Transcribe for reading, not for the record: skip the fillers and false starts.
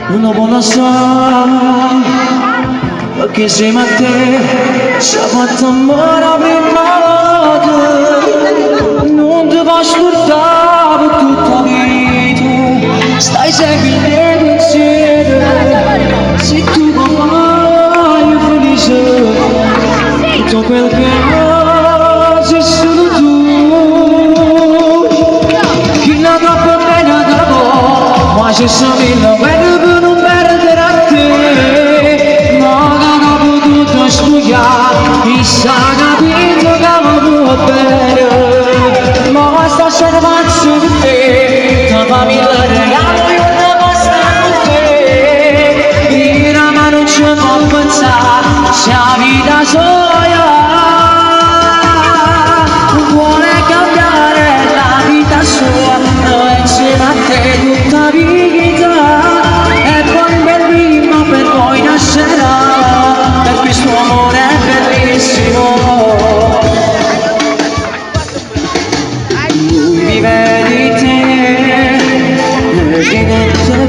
Una buona sa che insieme a te ci ha fatto amore a prima volta. Non ti posso scordare per tutta la vita, stai sempre in te pensiero. Se tu vai felice, tutto quel che sei solo tu. Chi la troppo bene da voi, ma c'è solo il vero per non perdere a te. Ma non ho potuto studiare, chissà capito che va bene. Ma sta cercando per te, la famiglia regalo io ne posso con te. Mira ma non ci può pensare, se la vita soia vuole cambiare la vita sua, noi insieme a te tutta la vita, e poi un bel bimbo per poi nascerà, per questo amore è bellissimo. Lui vive di te, che dentro